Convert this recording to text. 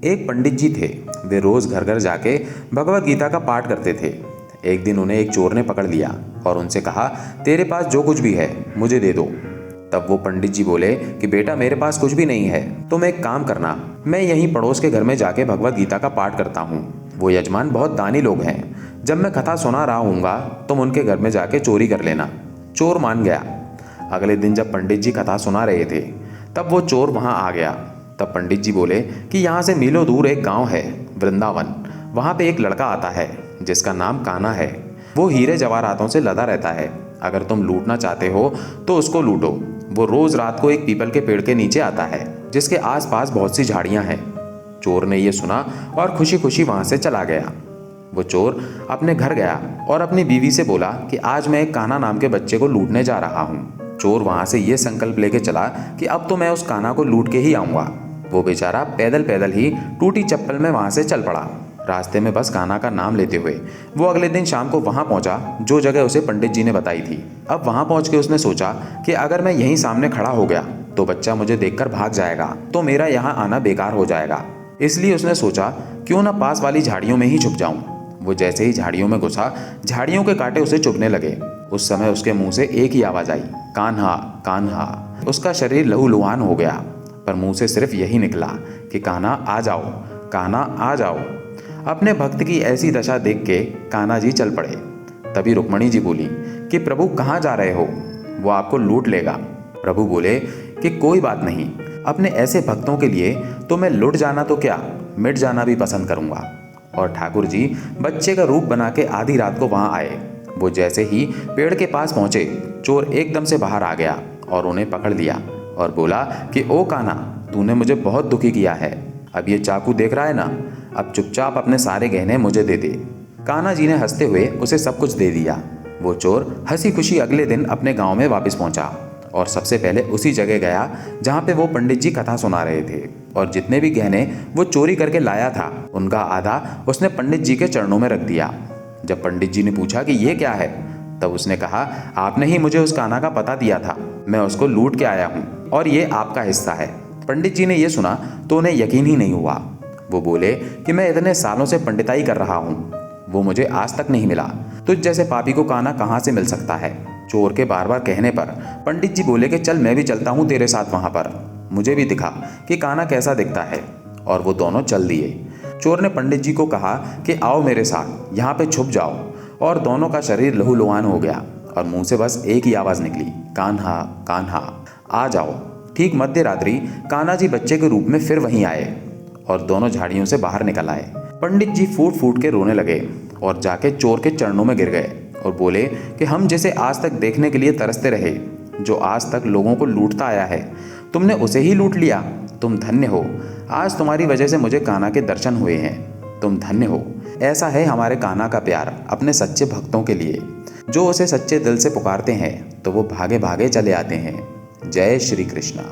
एक पंडित जी थे। वे रोज घर घर जाके भगवत गीता का पाठ करते थे। एक दिन उन्हें एक चोर ने पकड़ लिया और उनसे कहा, तेरे पास जो कुछ भी है मुझे दे दो। तब वो पंडित जी बोले कि बेटा, मेरे पास कुछ भी नहीं है, तुम एक काम करना, मैं यहीं पड़ोस के घर में जाके भगवत गीता का पाठ करता हूँ। वो यजमान बहुत दानी लोग हैं, जब मैं कथा सुना रहा हूँगा तुम उनके घर में जाके चोरी कर लेना। चोर मान गया। अगले दिन जब पंडित जी कथा सुना रहे थे तब वो चोर वहाँ आ गया। तब पंडित जी बोले कि यहाँ से मीलों दूर एक गांव है, वृंदावन। वहाँ पे एक लड़का आता है जिसका नाम कान्हा है। वो हीरे जवाहरातों से लदा रहता है। अगर तुम लूटना चाहते हो तो उसको लूटो। वो रोज रात को एक पीपल के पेड़ के नीचे आता है जिसके आसपास बहुत सी झाड़ियाँ हैं। चोर ने ये सुना और खुशी खुशी वहाँ से चला गया। वो चोर अपने घर गया और अपनी बीवी से बोला कि आज मैं एक कान्हा नाम के बच्चे को लूटने जा रहा हूँ। चोर वहाँ से ये संकल्प लेके चला कि अब तो मैं उस कान्हा को लूट के ही आऊँगा। वो बेचारा पैदल पैदल ही टूटी चप्पल में वहाँ से चल पड़ा। रास्ते में बस कान्हा का नाम लेते हुए वो अगले दिन शाम को वहाँ पहुँचा जो जगह उसे पंडित जी ने बताई थी। अब वहाँ पहुँच के उसने सोचा कि अगर मैं यहीं सामने खड़ा हो गया तो बच्चा मुझे देखकर भाग जाएगा, तो मेरा यहाँ आना बेकार हो जाएगा। इसलिए उसने सोचा क्यों ना पास वाली झाड़ियों में ही छुप जाऊं। वो जैसे ही झाड़ियों में घुसा, झाड़ियों के कांटे उसे चुभने लगे। उस समय उसके मुंह से एक ही आवाज आई, कान्हा कान्हा। उसका शरीर लहूलुहान हो गया, पर मुंह से सिर्फ यही निकला कि कान्हा आ जाओ, कान्हा आ जाओ। अपने भक्त की ऐसी दशा देख के कान्हा जी चल पड़े। तभी रुक्मणी जी बोली कि प्रभु कहाँ जा रहे हो, वो आपको लूट लेगा। प्रभु बोले कि कोई बात नहीं, अपने ऐसे भक्तों के लिए तो मैं लुट जाना तो क्या, मिट जाना भी पसंद करूंगा। और ठाकुर जी बच्चे का रूप बना के आधी रात को वहां आए। वो जैसे ही पेड़ के पास पहुंचे, चोर एकदम से बाहर आ गया और उन्हें पकड़ लिया और बोला कि ओ कान्हा, तूने मुझे बहुत दुखी किया है। अब ये चाकू देख रहा है ना, अब चुपचाप अपने सारे गहने मुझे दे दे। कान्हा जी ने हंसते हुए उसे सब कुछ दे दिया। वो चोर हंसी खुशी अगले दिन अपने गाँव में वापस पहुंचा और सबसे पहले उसी जगह गया जहाँ पे वो पंडित जी कथा सुना रहे थे। और जितने भी गहने वो चोरी करके लाया था उनका आधा उसने पंडित जी के चरणों में रख दिया। जब पंडित जी ने पूछा कि ये क्या है, तब उसने कहा, आपने ही मुझे उस कान्हा का पता दिया था, मैं उसको लूट के आया हूँ और ये आपका हिस्सा है। पंडित जी ने ये सुना तो उन्हें यकीन ही नहीं हुआ। वो बोले कि मैं इतने सालों से पंडिताई कर रहा हूँ, वो मुझे आज तक नहीं मिला, तुझ जैसे पापी को कान्हा कहाँ से मिल सकता है। चोर के बार बार कहने पर पंडित जी बोले कि चल मैं भी चलता हूँ तेरे साथ वहाँ पर, मुझे भी दिखा कि कान्हा कैसा दिखता है। और वो दोनों चल दिए। चोर ने पंडित जी को कहा कि आओ मेरे साथ, यहाँ पे छुप जाओ। और दोनों का शरीर लहूलुहान हो गया और मुंह से बस एक ही आवाज़ निकली, कान्हा कान्हा आ जाओ। ठीक मध्य रात्रि कान्हा जी बच्चे के रूप में फिर वहीं आए और दोनों झाड़ियों से बाहर निकल आए। पंडित जी फूट फूट के रोने लगे और जाके चोर के चरणों में गिर गए और बोले कि हम जिसे आज तक देखने के लिए तरसते रहे, जो आज तक लोगों को लूटता आया है, तुमने उसे ही लूट लिया। तुम धन्य हो, आज तुम्हारी वजह से मुझे कान्हा के दर्शन हुए हैं, तुम धन्य हो। ऐसा है हमारे कान्हा का प्यार अपने सच्चे भक्तों के लिए। जो उसे सच्चे दिल से पुकारते हैं तो वो भागे भागे चले आते हैं। जय श्री कृष्णा।